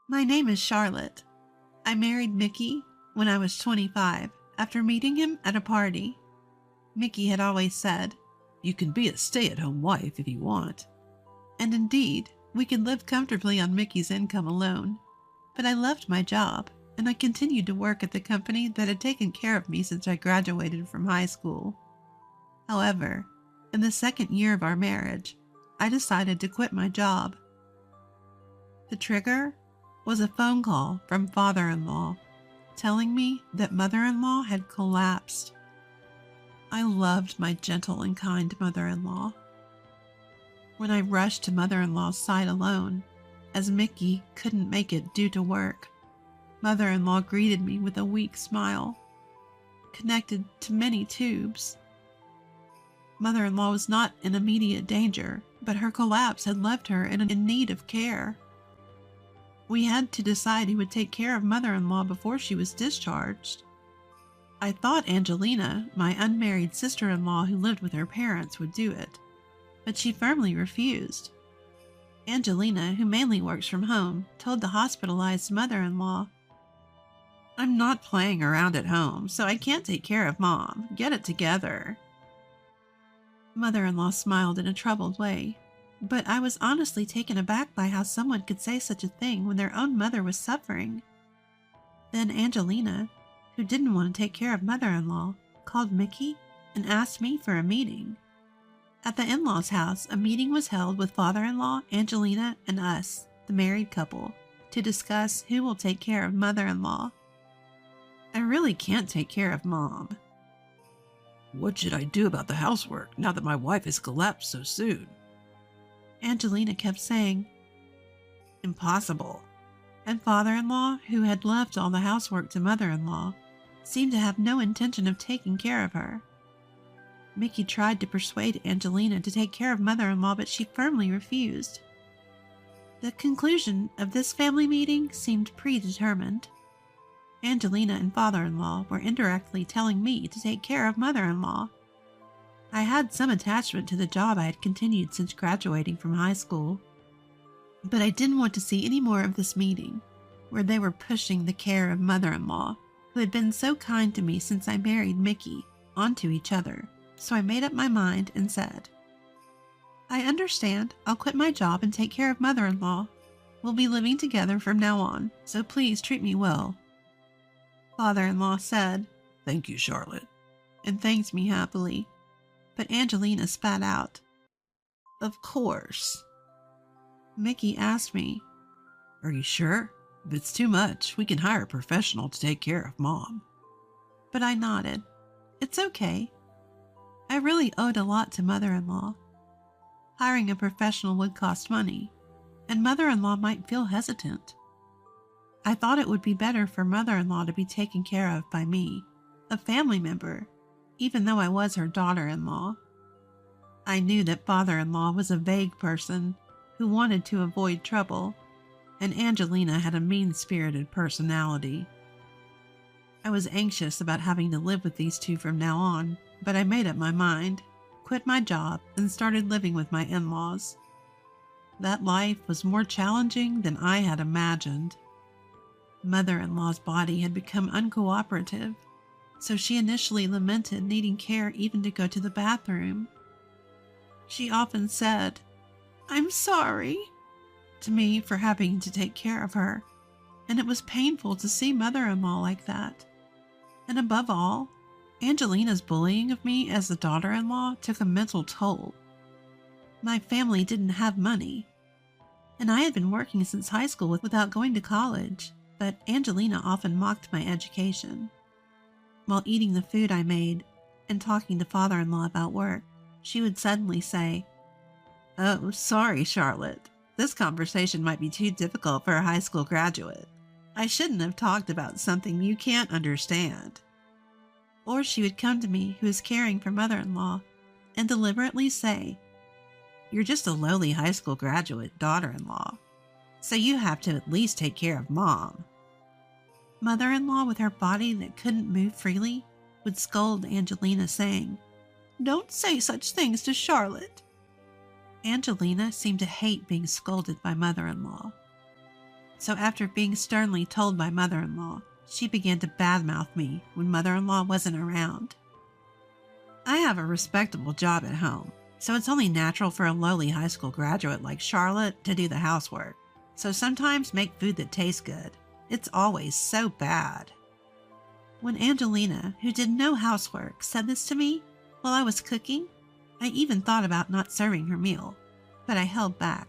My name is Charlotte. I married Mickey when I was 25 after meeting him at a party. Mickey had always said, "You can be a stay-at-home wife if you want." And indeed, we could live comfortably on Mickey's income alone. But I loved my job, and I continued to work at the company that had taken care of me since I graduated from high school. However, in the second year of our marriage, I decided to quit my job. The trigger was a phone call from father-in-law telling me that mother-in-law had collapsed. I loved my gentle and kind mother-in-law. When I rushed to mother-in-law's side alone, as Mickey couldn't make it due to work, mother-in-law greeted me with a weak smile, connected to many tubes. Mother-in-law was not in immediate danger, but her collapse had left her in need of care. We had to decide who would take care of mother-in-law before she was discharged. I thought Angelina, my unmarried sister-in-law who lived with her parents, would do it, but she firmly refused. Angelina, who mainly works from home, told the hospitalized mother-in-law, "I'm not playing around at home, so I can't take care of Mom. Get it together." Mother-in-law smiled in a troubled way, but I was honestly taken aback by how someone could say such a thing when their own mother was suffering. Then Angelina, who didn't want to take care of mother-in-law, called Mickey and asked me for a meeting. At the in-laws' house, a meeting was held with father-in-law, Angelina, and us, the married couple, to discuss who will take care of mother-in-law. I really can't take care of Mom. What should I do about the housework now that my wife has collapsed so soon? Angelina kept saying, "Impossible." And father-in-law, who had left all the housework to mother-in-law, seemed to have no intention of taking care of her. Mickey tried to persuade Angelina to take care of mother-in-law, but she firmly refused. The conclusion of this family meeting seemed predetermined. Angelina and father-in-law were indirectly telling me to take care of mother-in-law. I had some attachment to the job I had continued since graduating from high school, but I didn't want to see any more of this meeting, where they were pushing the care of mother-in-law, who had been so kind to me since I married Mickey, onto each other. So I made up my mind and said, "I understand. I'll quit my job and take care of mother-in-law. We'll be living together from now on, so please treat me well." Father-in-law said, "Thank you, Charlotte," and thanked me happily. But Angelina spat out, "Of course." Mickey asked me, "Are you sure? If it's too much, we can hire a professional to take care of Mom." But I nodded. It's okay. I really owed a lot to mother-in-law. Hiring a professional would cost money, and mother-in-law might feel hesitant. I thought it would be better for mother-in-law to be taken care of by me, a family member, even though I was her daughter-in-law. I knew that father-in-law was a vague person who wanted to avoid trouble, and Angelina had a mean-spirited personality. I was anxious about having to live with these two from now on, but I made up my mind, quit my job, and started living with my in-laws. That life was more challenging than I had imagined. Mother-in-law's body had become uncooperative, so she initially lamented needing care even to go to the bathroom. She often said, "I'm sorry," to me for having to take care of her, and it was painful to see mother-in-law like that. And above all, Angelina's bullying of me as the daughter-in-law took a mental toll. My family didn't have money, and I had been working since high school without going to college, but Angelina often mocked my education. While eating the food I made and talking to father-in-law about work, she would suddenly say, "Oh, sorry, Charlotte. This conversation might be too difficult for a high school graduate. I shouldn't have talked about something you can't understand." Or she would come to me, who was caring for mother-in-law, and deliberately say, "You're just a lowly high school graduate daughter-in-law, so you have to at least take care of Mom." Mother-in-law, with her body that couldn't move freely, would scold Angelina, saying, "Don't say such things to Charlotte." Angelina seemed to hate being scolded by mother-in-law. So after being sternly told by mother-in-law, she began to badmouth me when mother-in-law wasn't around. I have a respectable job at home, so it's only natural for a lowly high school graduate like Charlotte to do the housework. So sometimes make food that tastes good. It's always so bad. When Angelina, who did no housework, said this to me while I was cooking, I even thought about not serving her meal, but I held back.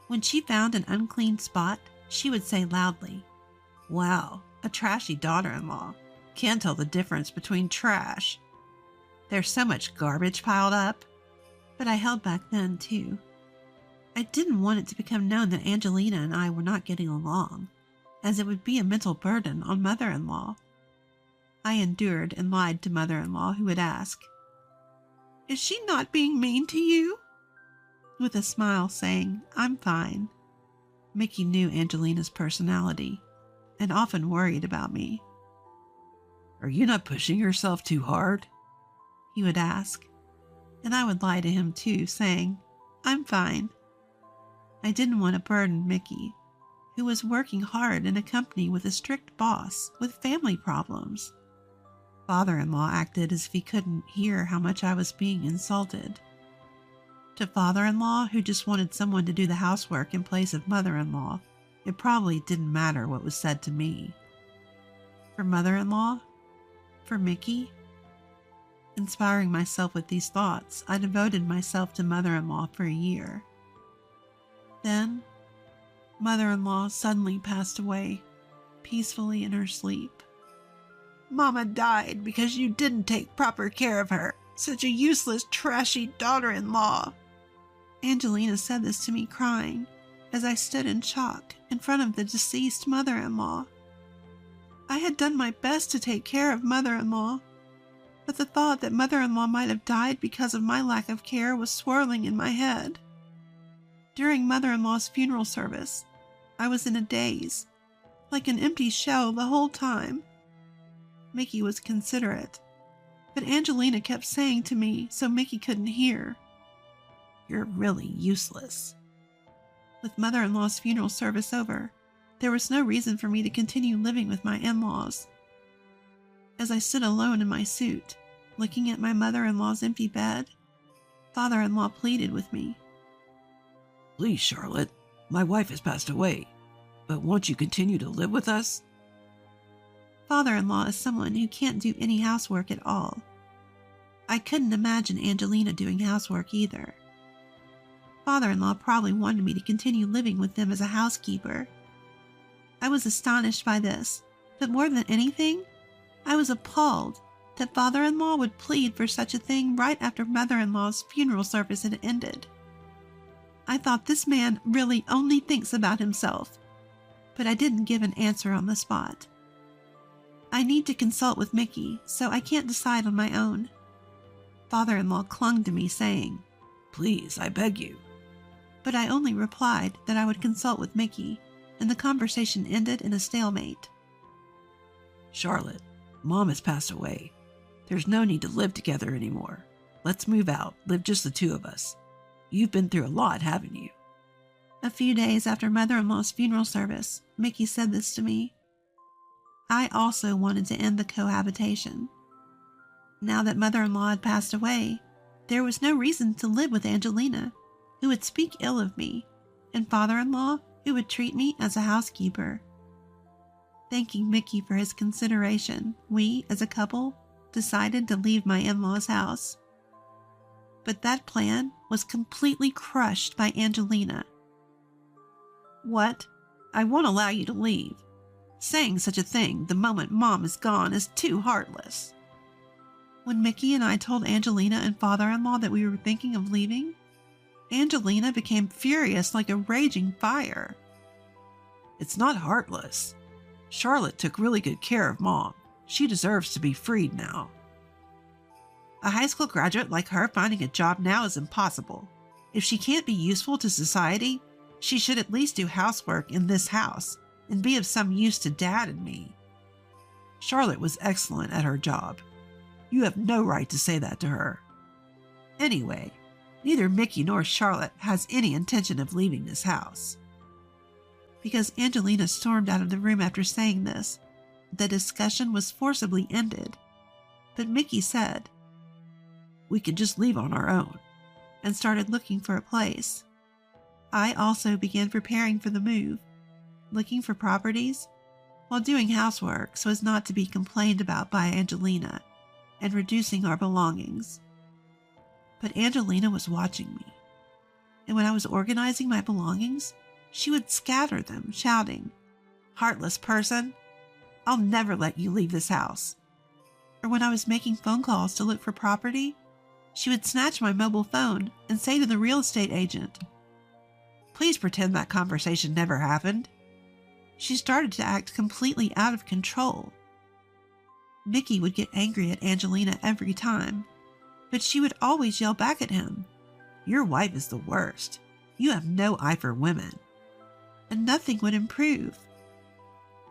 When she found an unclean spot, she would say loudly, "Wow, a trashy daughter-in-law. Can't tell the difference between trash. There's so much garbage piled up." But I held back then, too. I didn't want it to become known that Angelina and I were not getting along, as it would be a mental burden on mother-in-law. I endured and lied to mother-in-law, who would ask, "Is she not being mean to you?" with a smile saying, "I'm fine." Mickey knew Angelina's personality and often worried about me. "Are you not pushing yourself too hard?" he would ask, and I would lie to him too, saying, "I'm fine." I didn't want to burden Mickey, who was working hard in a company with a strict boss with family problems. Father-in-law acted as if he couldn't hear how much I was being insulted. To father-in-law, who just wanted someone to do the housework in place of mother-in-law, it probably didn't matter what was said to me. For mother-in-law, for Mickey, inspiring myself with these thoughts, I devoted myself to mother-in-law for a year. Then, mother-in-law suddenly passed away, peacefully in her sleep. "Mama died because you didn't take proper care of her. Such a useless, trashy daughter-in-law." Angelina said this to me crying, as I stood in shock in front of the deceased mother-in-law. I had done my best to take care of mother-in-law, but the thought that mother-in-law might have died because of my lack of care was swirling in my head. During mother-in-law's funeral service, I was in a daze, like an empty shell the whole time. Mickey was considerate, but Angelina kept saying to me so Mickey couldn't hear, "You're really useless." With mother-in-law's funeral service over, there was no reason for me to continue living with my in-laws. As I stood alone in my suit, looking at my mother-in-law's empty bed, father-in-law pleaded with me. "Please, Charlotte, my wife has passed away, but won't you continue to live with us?" Father-in-law is someone who can't do any housework at all. I couldn't imagine Angelina doing housework either. Father-in-law probably wanted me to continue living with them as a housekeeper. I was astonished by this, but more than anything, I was appalled that father-in-law would plead for such a thing right after mother-in-law's funeral service had ended. I thought, this man really only thinks about himself, but I didn't give an answer on the spot. I need to consult with Mickey, so I can't decide on my own. Father-in-law clung to me, saying, "Please, I beg you." But I only replied that I would consult with Mickey, and the conversation ended in a stalemate. "Charlotte, Mom has passed away. There's no need to live together anymore. Let's move out, live just the two of us. You've been through a lot, haven't you?" A few days after mother-in-law's funeral service, Mickey said this to me. I also wanted to end the cohabitation. Now that mother-in-law had passed away, there was no reason to live with Angelina, who would speak ill of me, and father-in-law, who would treat me as a housekeeper. Thanking Mickey for his consideration, we, as a couple, decided to leave my in-laws' house. But that plan was completely crushed by Angelina. "What? I won't allow you to leave. Saying such a thing the moment Mom is gone is too heartless." When Mickey and I told Angelina and father-in-law that we were thinking of leaving, Angelina became furious like a raging fire. "It's not heartless. Charlotte took really good care of Mom. She deserves to be freed now." "A high school graduate like her finding a job now is impossible. If she can't be useful to society, she should at least do housework in this house and be of some use to Dad and me." "Charlotte was excellent at her job. You have no right to say that to her. Anyway, neither Mickey nor Charlotte has any intention of leaving this house." Because Angelina stormed out of the room after saying this, the discussion was forcibly ended. But Mickey said, "We could just leave on our own," and started looking for a place. I also began preparing for the move, looking for properties while doing housework so as not to be complained about by Angelina, and reducing our belongings. But Angelina was watching me, and when I was organizing my belongings, she would scatter them, shouting, "Heartless person! I'll never let you leave this house." Or when I was making phone calls to look for property, she would snatch my mobile phone and say to the real estate agent, "Please pretend that conversation never happened." She started to act completely out of control. Mickey would get angry at Angelina every time, but she would always yell back at him, "Your wife is the worst. You have no eye for women." And nothing would improve.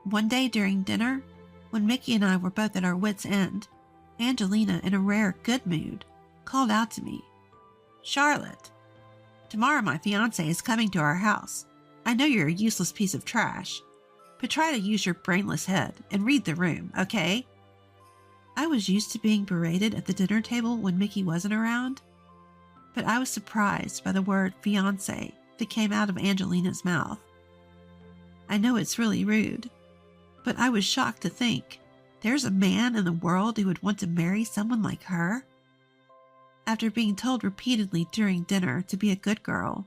One day during dinner, when Mickey and I were both at our wits' end, Angelina, in a rare good mood, called out to me, "Charlotte, tomorrow my fiancé is coming to our house. I know you're a useless piece of trash, but try to use your brainless head and read the room, okay?" I was used to being berated at the dinner table when Mickey wasn't around, but I was surprised by the word fiancé that came out of Angelina's mouth. I know it's really rude, but I was shocked to think there's a man in the world who would want to marry someone like her. After being told repeatedly during dinner to be a good girl,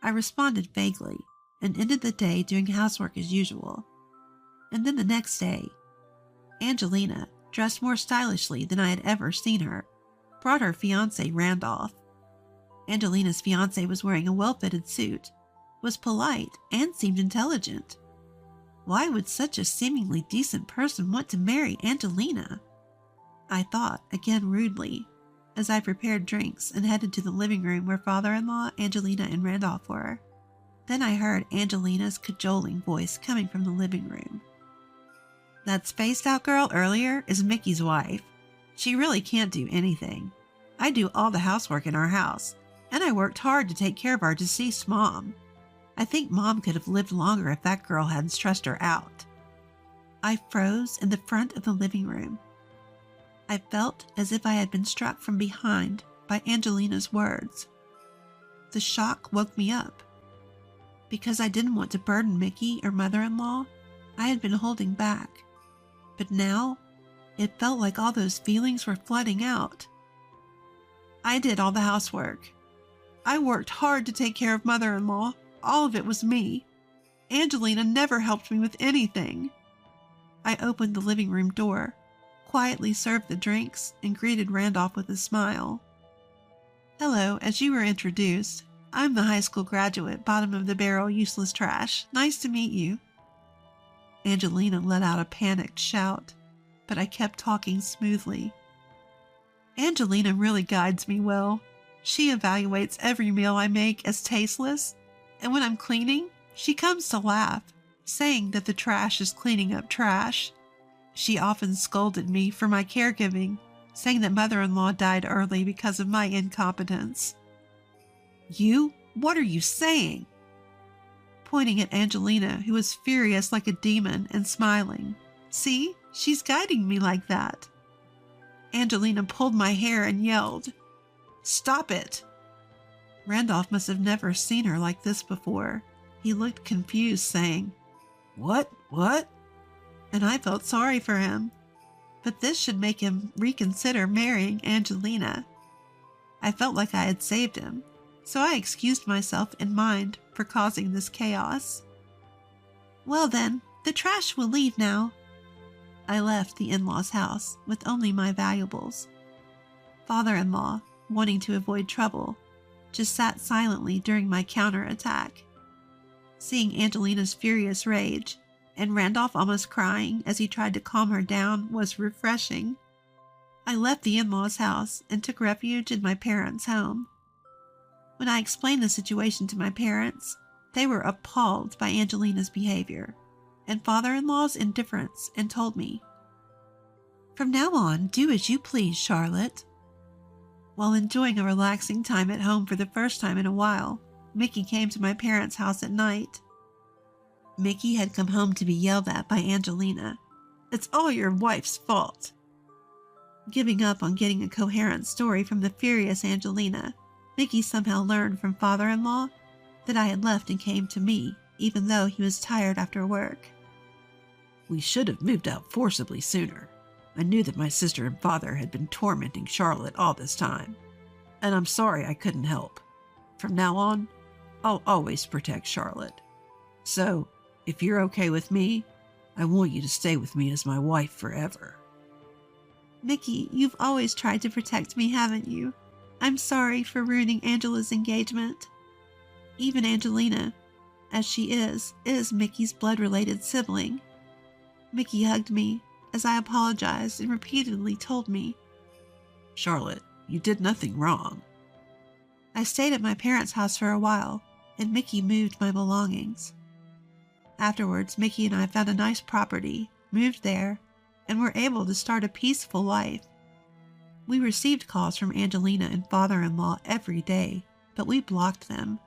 I responded vaguely and ended the day doing housework as usual. And then the next day, Angelina, dressed more stylishly than I had ever seen her, brought her fiancé Randolph. Angelina's fiancé was wearing a well-fitted suit, was polite, and seemed intelligent. Why would such a seemingly decent person want to marry Angelina? I thought, again rudely, as I prepared drinks and headed to the living room where father-in-law, Angelina, and Randolph were. Then I heard Angelina's cajoling voice coming from the living room. "That spaced-out girl earlier is Mickey's wife. She really can't do anything. I do all the housework in our house, and I worked hard to take care of our deceased mom. I think Mom could have lived longer if that girl hadn't stressed her out." I froze in the front of the living room. I felt as if I had been struck from behind by Angelina's words. The shock woke me up. Because I didn't want to burden Mickey or mother-in-law, I had been holding back. But now, it felt like all those feelings were flooding out. I did all the housework. I worked hard to take care of mother-in-law. All of it was me. Angelina never helped me with anything. I opened the living room door, quietly served the drinks, and greeted Randolph with a smile. "Hello, as you were introduced, I'm the high school graduate, bottom of the barrel, useless trash. Nice to meet you." Angelina let out a panicked shout, but I kept talking smoothly. Angelina really guides me well. She evaluates every meal I make as tasteless, and when I'm cleaning, she comes to laugh, saying that the trash is cleaning up trash. She often scolded me for my caregiving, saying that mother-in-law died early because of my incompetence. "You? What are you saying?" Pointing at Angelina, who was furious like a demon and smiling. "See, she's guiding me like that." Angelina pulled my hair and yelled, "Stop it!" Randolph must have never seen her like this before. He looked confused, saying, What? And I felt sorry for him. But this should make him reconsider marrying Angelina. I felt like I had saved him, so I excused myself in mind for causing this chaos. "Well then, the trash will leave now." I left the in-laws' house with only my valuables. Father-in-law, wanting to avoid trouble, just sat silently during my counterattack. Seeing Angelina's furious rage, and Randolph almost crying as he tried to calm her down, was refreshing. I left the in-laws' house and took refuge in my parents' home. When I explained the situation to my parents, they were appalled by Angelina's behavior and father-in-law's indifference, and told me, "From now on, do as you please, Charlotte." While enjoying a relaxing time at home for the first time in a while, Mickey came to my parents' house at night. Mickey had come home to be yelled at by Angelina. "It's all your wife's fault." Giving up on getting a coherent story from the furious Angelina, Mickey somehow learned from father-in-law that I had left and came to me, even though he was tired after work. "We should have moved out forcibly sooner. I knew that my sister and father had been tormenting Charlotte all this time, and I'm sorry I couldn't help. From now on, I'll always protect Charlotte. So, if you're okay with me, I want you to stay with me as my wife forever." "Mickey, you've always tried to protect me, haven't you? I'm sorry for ruining Angela's engagement." Even Angelina, as she is Mickey's blood-related sibling. Mickey hugged me as I apologized and repeatedly told me, "Charlotte, you did nothing wrong." I stayed at my parents' house for a while, and Mickey moved my belongings. Afterwards, Mickey and I found a nice property, moved there, and were able to start a peaceful life. We received calls from Angelina and father-in-law every day, but we blocked them.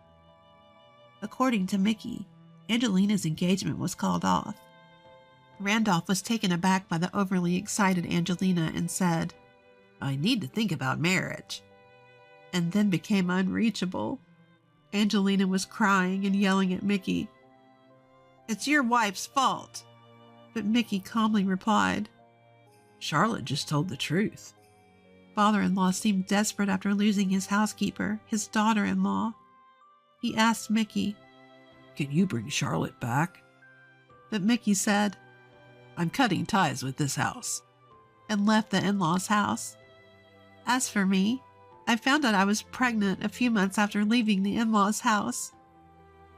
According to Mickey, Angelina's engagement was called off. Randolph was taken aback by the overly excited Angelina and said, "I need to think about marriage," and then became unreachable. Angelina was crying and yelling at Mickey, "It's your wife's fault." But Mickey calmly replied, "Charlotte just told the truth." Father-in-law seemed desperate after losing his housekeeper, his daughter-in-law. He asked Mickey, "Can you bring Charlotte back?" But Mickey said, "I'm cutting ties with this house," and left the in-laws' house. As for me, I found out I was pregnant a few months after leaving the in-laws' house.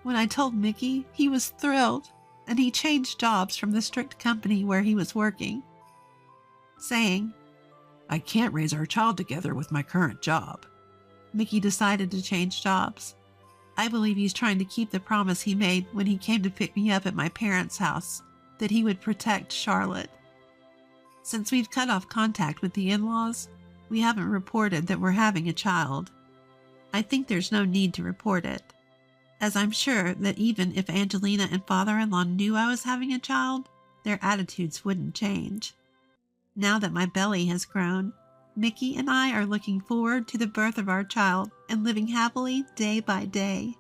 When I told Mickey, he was thrilled, and he changed jobs from the strict company where he was working, saying, "I can't raise our child together with my current job." Mickey decided to change jobs. I believe he's trying to keep the promise he made when he came to pick me up at my parents' house, that he would protect Charlotte. Since we've cut off contact with the in-laws, we haven't reported that we're having a child. I think there's no need to report it, as I'm sure that even if Angelina and father-in-law knew I was having a child, their attitudes wouldn't change. Now that my belly has grown, Mickey and I are looking forward to the birth of our child and living happily day by day.